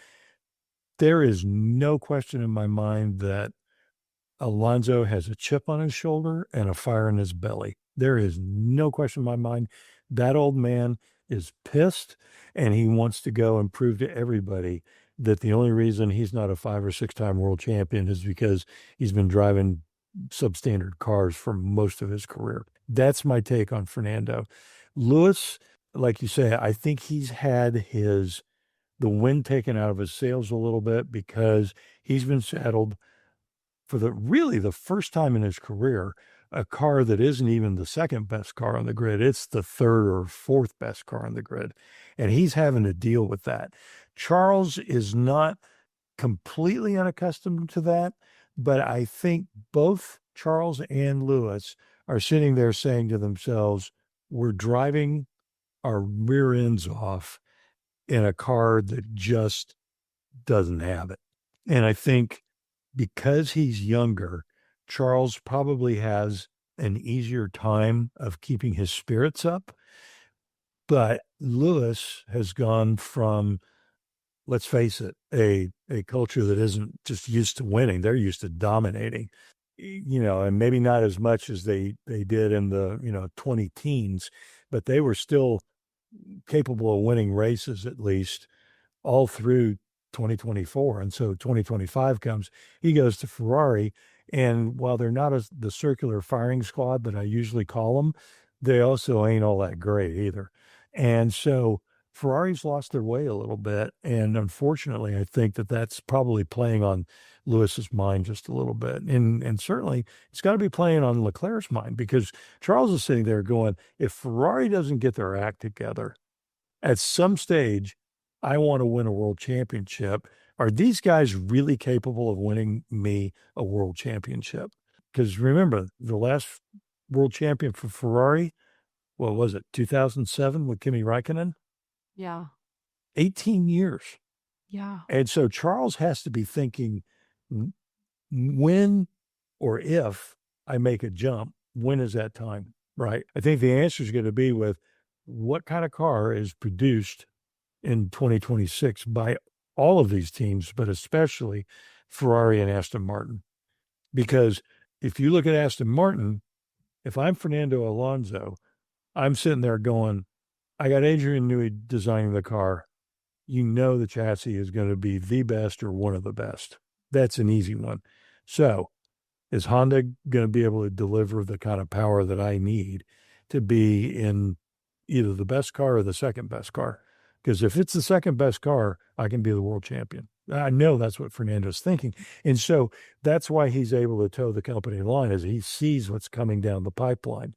B: There is no question in my mind that Alonso has a chip on his shoulder and a fire in his belly. There is no question in my mind. That old man is pissed and he wants to go and prove to everybody that the only reason he's not a 5 or 6-time world champion is because he's been driving substandard cars for most of his career. That's my take on Fernando. Lewis, like you say, I think he's had the wind taken out of his sails a little bit because he's been saddled for the first time in his career, a car that isn't even the second best car on the grid. It's the third or fourth best car on the grid. And he's having to deal with that. Charles is not completely unaccustomed to that, but I think both Charles and Lewis are sitting there saying to themselves, we're driving our rear ends off in a car that just doesn't have it. And I think because he's younger, Charles probably has an easier time of keeping his spirits up. But Lewis has gone from, let's face it, a culture that isn't just used to winning. They're used to dominating, and maybe not as much as they did in the, 20 teens, but they were still capable of winning races at least all through 2024. And so 2025 comes, he goes to Ferrari. And while they're not the circular firing squad that I usually call them, they also ain't all that great either. And so Ferrari's lost their way a little bit. And unfortunately, I think that that's probably playing on Lewis's mind just a little bit. And certainly it's got to be playing on Leclerc's mind because Charles is sitting there going, if Ferrari doesn't get their act together at some stage, I want to win a world championship. Are these guys really capable of winning me a world championship? Because remember, the last world champion for Ferrari, what was it, 2007 with Kimi Räikkönen?
A: Yeah.
B: 18 years.
A: Yeah.
B: And so Charles has to be thinking, when or if I make a jump, when is that time, right? I think the answer is going to be with what kind of car is produced in 2026 by all of these teams, but especially Ferrari and Aston Martin. Because if you look at Aston Martin, if I'm Fernando Alonso, I'm sitting there going, I got Adrian Newey designing the car. The chassis is going to be the best or one of the best. That's an easy one. So is Honda going to be able to deliver the kind of power that I need to be in either the best car or the second best car? Because if it's the second best car, I can be the world champion. I know that's what Fernando's thinking. And so that's why he's able to toe the company line, is he sees what's coming down the pipeline.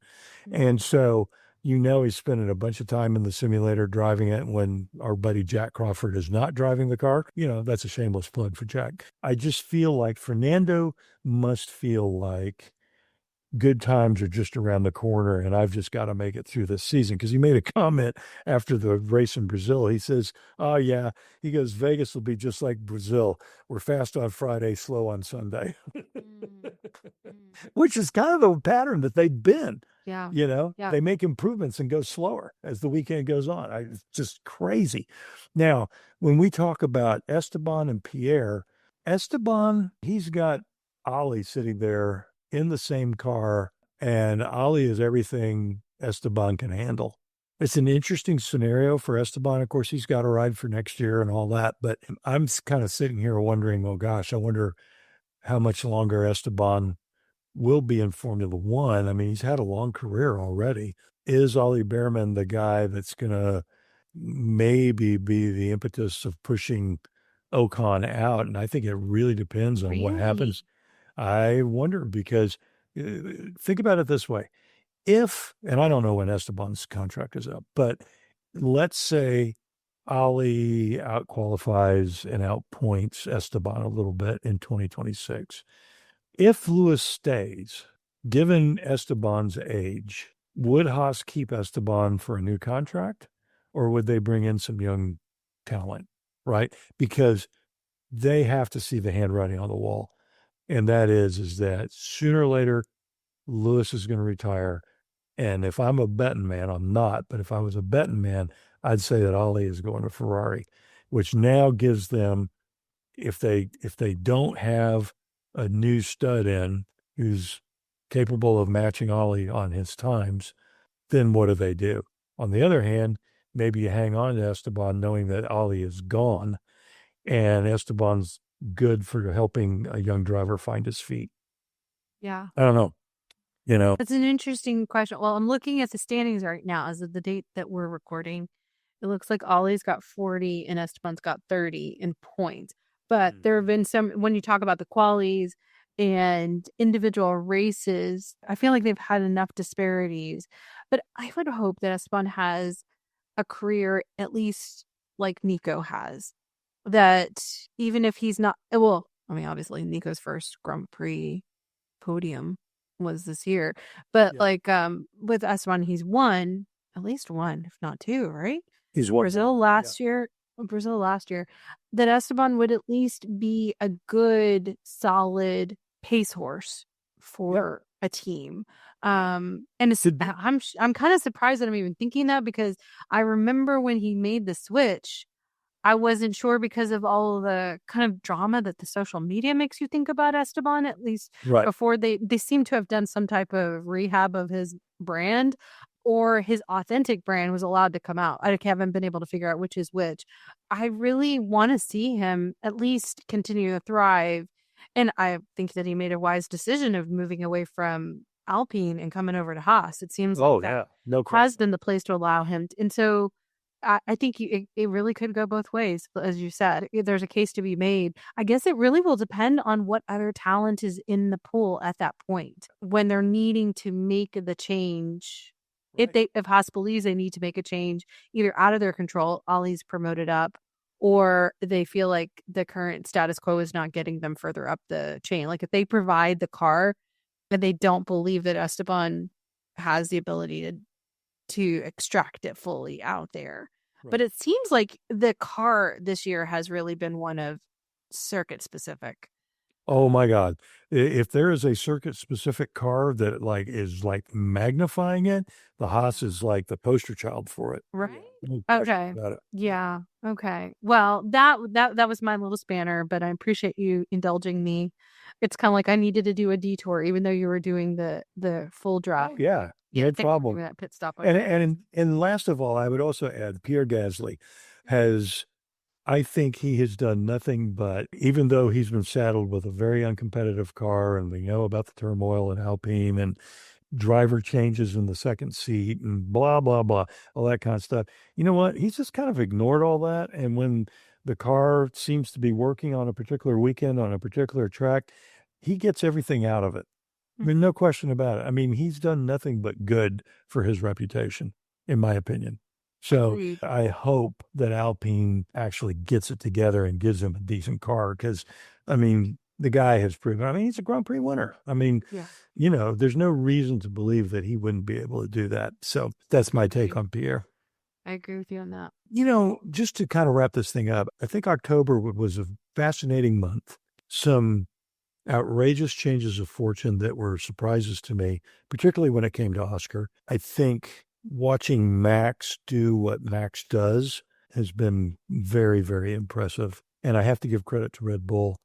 B: And so, he's spending a bunch of time in the simulator driving it when our buddy Jack Crawford is not driving the car. That's a shameless plug for Jack. I just feel like Fernando must feel like good times are just around the corner and I've just got to make it through this season. Because he made a comment after the race in Brazil. He says, oh, yeah, he goes, Vegas will be just like Brazil. We're fast on Friday, slow on Sunday, which is kind of the pattern that they've been.
A: Yeah. Yeah.
B: They make improvements and go slower as the weekend goes on. It's just crazy. Now, when we talk about Esteban and Pierre, Esteban, he's got Ollie sitting there in the same car, and Ollie is everything Esteban can handle. It's an interesting scenario for Esteban. Of course, he's got a ride for next year and all that, but I'm kind of sitting here wondering, oh gosh, I wonder how much longer Esteban will be in Formula One. I mean, he's had a long career already. Is Ollie Bearman the guy that's going to maybe be the impetus of pushing Ocon out? And I think it really depends on what happens. I wonder, because think about it this way. And I don't know when Esteban's contract is up, but let's say Ollie outqualifies and outpoints Esteban a little bit in 2026. If Lewis stays, given Esteban's age, would Haas keep Esteban for a new contract, or would they bring in some young talent, right? Because they have to see the handwriting on the wall. And that is that sooner or later, Lewis is going to retire. And if I'm a betting man, I'm not, but if I was a betting man, I'd say that Ollie is going to Ferrari, which now gives them, if they don't have a new stud in who's capable of matching Ollie on his times, then what do? On the other hand, maybe you hang on to Esteban knowing that Ollie is gone, and Esteban's good for helping a young driver find his feet.
A: Yeah.
B: I don't know.
A: That's an interesting question. Well, I'm looking at the standings right now as of the date that we're recording. It looks like Ollie's got 40 and Esteban's got 30 in points. But there have been some, when you talk about the qualies and individual races, I feel like they've had enough disparities. But I would hope that Esteban has a career at least like Nico has. That even if he's not, well, I mean, obviously Nico's first Grand Prix podium was this year, but with Esteban, he's won at least one, if not two, right?
B: He's won
A: Brazil last year, that Esteban would at least be a good, solid pace horse for a team. And I'm kind of surprised that I'm even thinking that, because I remember when he made the switch, I wasn't sure because of all the kind of drama that the social media makes you think about Esteban, at least before they seem to have done some type of rehab of his brand, or his authentic brand was allowed to come out. I haven't been able to figure out which is which. I really want to see him at least continue to thrive. And I think that he made a wise decision of moving away from Alpine and coming over to Haas. It seems has been the place to allow him. And so I think it really could go both ways. As you said, there's a case to be made. I guess it really will depend on what other talent is in the pool at that point when they're needing to make the change. Right. If Haas believes they need to make a change, either out of their control, Ollie's promoted up, or they feel like the current status quo is not getting them further up the chain. Like if they provide the car and they don't believe that Esteban has the ability to extract it fully out there. Right. But it seems like the car this year has really been one of circuit specific.
B: Oh my God. If there is a circuit specific car that is magnifying it, the Haas is like the poster child for it.
A: Right. Okay. Yeah. Okay. Well, that was my little spanner, but I appreciate you indulging me. It's kind of like I needed to do a detour, even though you were doing the full drive.
B: Oh, yeah. No problem.
A: That pit stop.
B: And last of all, I would also add Pierre Gasly I think he has done nothing but, even though he's been saddled with a very uncompetitive car, and we know about the turmoil in Alpine and driver changes in the second seat and blah, blah, blah, all that kind of stuff. You know what? He's just kind of ignored all that. And when The car seems to be working on a particular weekend, on a particular track. He gets everything out of it. I mean, no question about it. I mean, he's done nothing but good for his reputation, in my opinion. So
A: Agreed.
B: I hope that Alpine actually gets it together and gives him a decent car because, I mean, the guy has proven, I mean, he's a Grand Prix winner. I mean, you know, there's no reason to believe that he wouldn't be able to do that. So that's my take on Pierre.
A: I agree with you on that.
B: You know, just to kind of wrap this thing up, I think October was a fascinating month. Some outrageous changes of fortune that were surprises to me, particularly when it came to Oscar. I think watching Max do what Max does has been very, very impressive. And I have to give credit to Red Bull.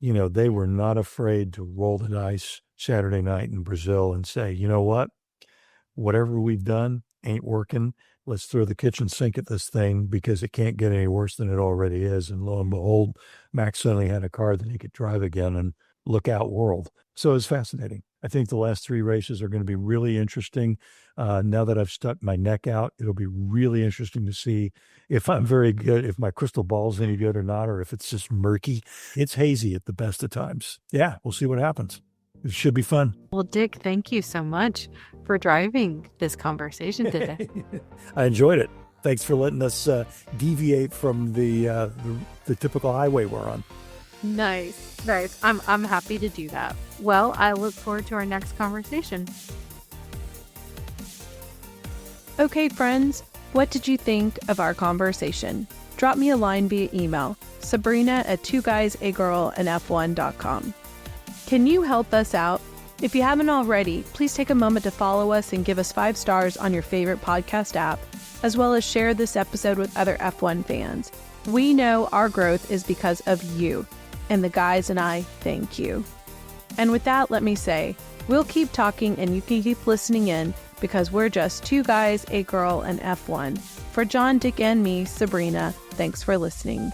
B: You know, they were not afraid to roll the dice Saturday night in Brazil and say, you know what? Whatever we've done ain't working. Let's throw the kitchen sink at this thing because it can't get any worse than it already is. And lo and behold, Max suddenly had a car that he could drive again and look out world. So it's fascinating. I think the last 3 races are going to be really interesting. Now that I've stuck my neck out, it'll be really interesting to see if I'm very good, if my crystal ball's any good or not, or if it's just murky. It's hazy at the best of times. Yeah, we'll see what happens. It should be fun.
A: Well, Dick, thank you so much for driving this conversation today.
B: I enjoyed it. Thanks for letting us deviate from the typical highway we're on.
A: Nice. I'm happy to do that. Well, I look forward to our next conversation. Okay, friends, what did you think of our conversation? Drop me a line via email, sabrina@2guysaGirlandF1.com. Can you help us out? If you haven't already, please take a moment to follow us and give us 5 stars on your favorite podcast app, as well as share this episode with other F1 fans. We know our growth is because of you, and the guys and I thank you. And with that, let me say, we'll keep talking and you can keep listening in because we're just 2 guys, a girl, and F1. For John, Dick, and me, Sabrina, thanks for listening.